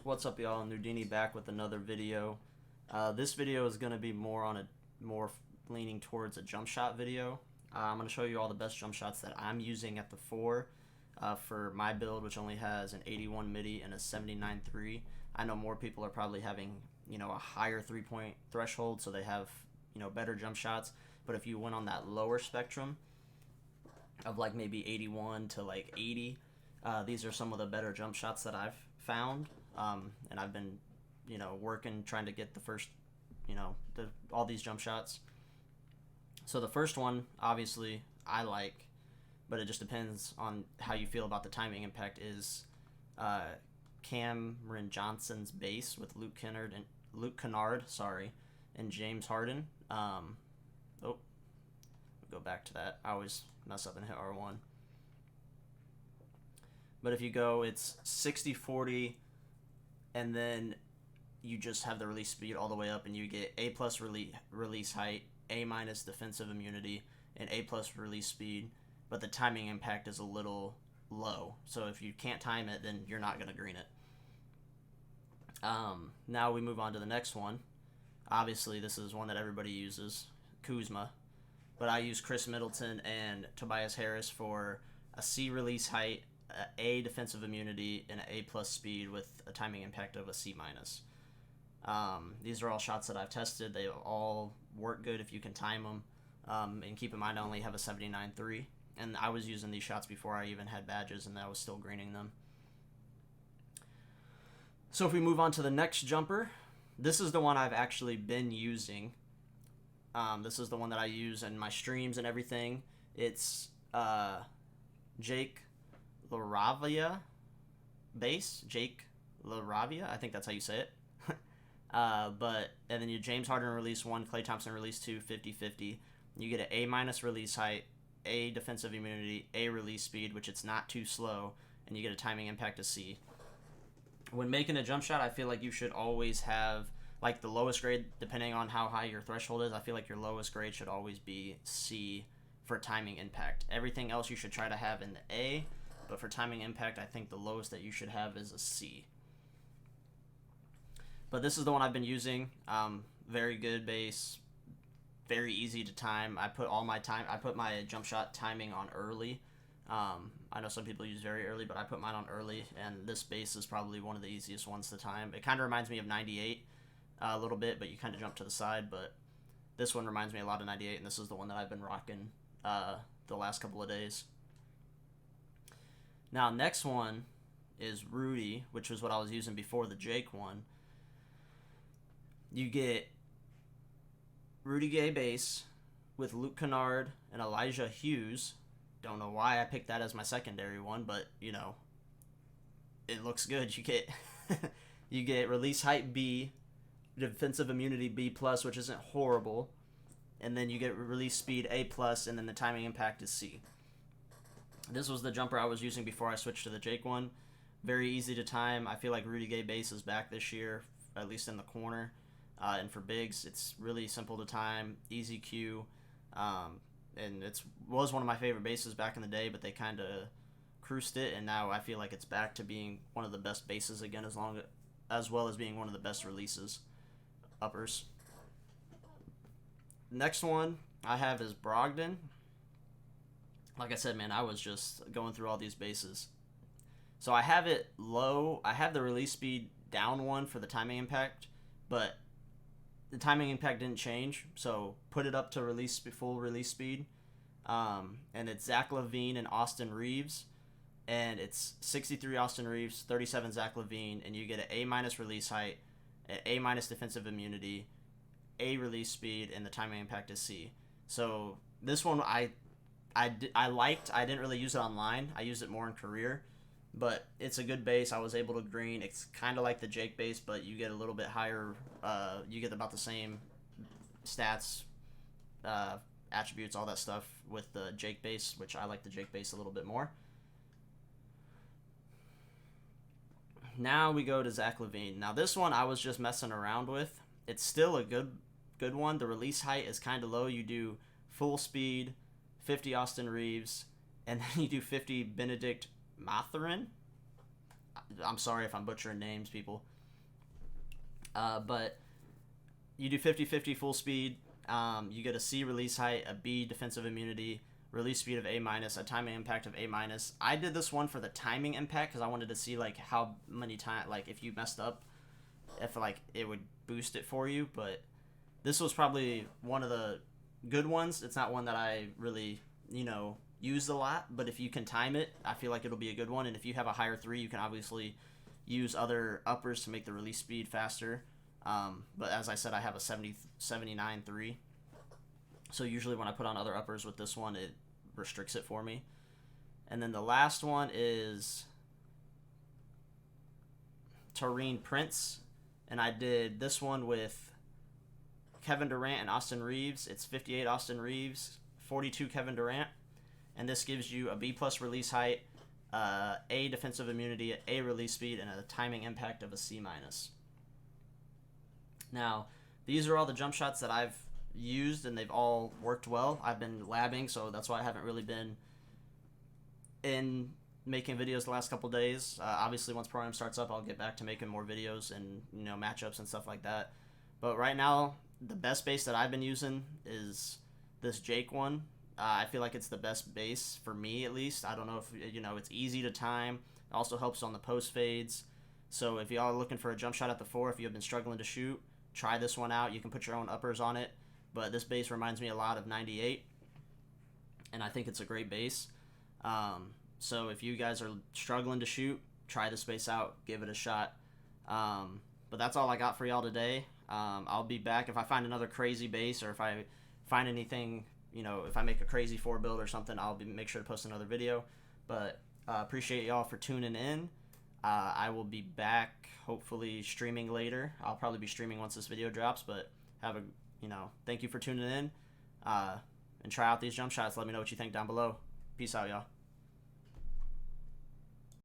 What's up, y'all? Nudini back with another video. This video is going to be more leaning towards a jump shot video. I'm going to show you all the best jump shots that I'm using at the 4 for my build, which only has an 81 midi and a 79.3. I know more people are probably having, a higher 3-point threshold, so they have, better jump shots. But if you went on that lower spectrum of like maybe 81 to like 80, these are some of the better jump shots that I've found. And I've been, working, trying to get the first, all these jump shots. So the first one, obviously, I like, but it just depends on how you feel about the timing impact, is Cameron Johnson's base with Luke Kennard, and James Harden. Go back to that. I always mess up and hit R1. But if you go, it's 60-40, and then you just have the release speed all the way up, and you get A plus release height, A minus defensive immunity, and A plus release speed, but the timing impact is a little low. So if you can't time it, then you're not going to green it. Now we move on to the next one. Obviously, this is one that everybody uses, Kuzma. But I use Chris Middleton and Tobias Harris for a C release height, A defensive immunity, and an A plus speed with a timing impact of a C minus. These are all shots that I've tested. They all work good if you can time them. And keep in mind, I only have a 79.3, and I was using these shots before I even had badges, and I was still greening them. So if we move on to the next jumper, this is the one I've actually been using. This is the one that I use in my streams and everything. It's Jake LaRavia base. Jake LaRavia, I think that's how you say it. And then you James Harden release 1, Klay Thompson release 2, 50-50. You get an A minus release height, A defensive immunity, A release speed, which it's not too slow, and you get a timing impact of C. When making a jump shot, I feel like you should always have, like, the lowest grade, depending on how high your threshold is. I feel like your lowest grade should always be C for timing impact. Everything else you should try to have in the A, but for timing impact, I think the lowest that you should have is a C. But this is the one I've been using. Very good base, very easy to time. I put my jump shot timing on early. I know some people use very early, but I put mine on early, and this base is probably one of the easiest ones to time. It kind of reminds me of 98 a little bit, but you kind of jump to the side. But this one reminds me a lot of 98, and this is the one that I've been rocking the last couple of days. Now, next one is Rudy, which was what I was using before the Jake one. You get Rudy Gay base with Luke Kennard and Elijah Hughes. Don't know why I picked that as my secondary one, but it looks good. You get release height B, defensive immunity B plus, which isn't horrible, and then you get release speed A plus, and then the timing impact is C. This was the jumper I was using before I switched to the Jake one. Very easy to time. I feel like Rudy Gay base is back this year, at least in the corner. And for bigs, it's really simple to time, easy Q, and it was one of my favorite bases back in the day, but they kind of cruised it, and now I feel like it's back to being one of the best bases again, as well as being one of the best releases uppers. Next one I have is Brogdon. Like I said, man, I was just going through all these bases. So I have it low. I have the release speed down 1 for the timing impact, but the timing impact didn't change, so put it up to full release speed. And it's Zach LaVine and Austin Reeves, and it's 63 Austin Reeves, 37 Zach LaVine, and you get an A minus release height, an A minus defensive immunity, A release speed, and the timing impact is C. So this one I liked. I didn't really use it online. I used it more in career, but it's a good base. I was able to green. It's kind of like the Jake base, but you get a little bit higher. You get about the same stats, attributes, all that stuff with the Jake base, which I like the Jake base a little bit more. Now we go to Zach LaVine. Now this one I was just messing around with. It's still a good one. The release height is kind of low. You do full speed, 50 Austin Reeves, and then you do 50 Benedict Mathurin. I'm sorry if I'm butchering names, people. But you do 50-50 full speed. You get a C release height, a B defensive immunity, release speed of A minus, a timing impact of A minus. I did this one for the timing impact because I wanted to see like how many times, like if you messed up, if like it would boost it for you. But this was probably one of the good ones. It's not one that I really, used a lot, but if you can time it, I feel like it'll be a good one. And if you have a higher 3, you can obviously use other uppers to make the release speed faster. But as I said, I have a 79 3. So usually when I put on other uppers with this one, it restricts it for me. And then the last one is Taurean Prince. And I did this one with Kevin Durant and Austin Reeves. It's 58 Austin Reeves, 42 Kevin Durant. And this gives you a B plus release height, A defensive immunity, A release speed, and a timing impact of a C minus. Now, these are all the jump shots that I've used, and they've all worked well. I've been labbing, so that's why I haven't really been in making videos the last couple days. Obviously, once program starts up, I'll get back to making more videos and matchups and stuff like that. But right now, the best base that I've been using is this Jake one. I feel like it's the best base for me, at least. I don't know if it's easy to time. It also helps on the post fades. So if y'all are looking for a jump shot at the 4, if you have been struggling to shoot, try this one out. You can put your own uppers on it, but this base reminds me a lot of 98, and I think it's a great base. So if you guys are struggling to shoot, try this base out, give it a shot. But that's all I got for y'all today. I'll be back if I find another crazy base, or if I find anything, if I make a crazy 4 build or something, I'll make sure to post another video. But appreciate y'all for tuning in. I will be back hopefully streaming later. I'll probably be streaming once this video drops, but thank you for tuning in, and try out these jump shots. Let me know what you think down below. Peace out, y'all.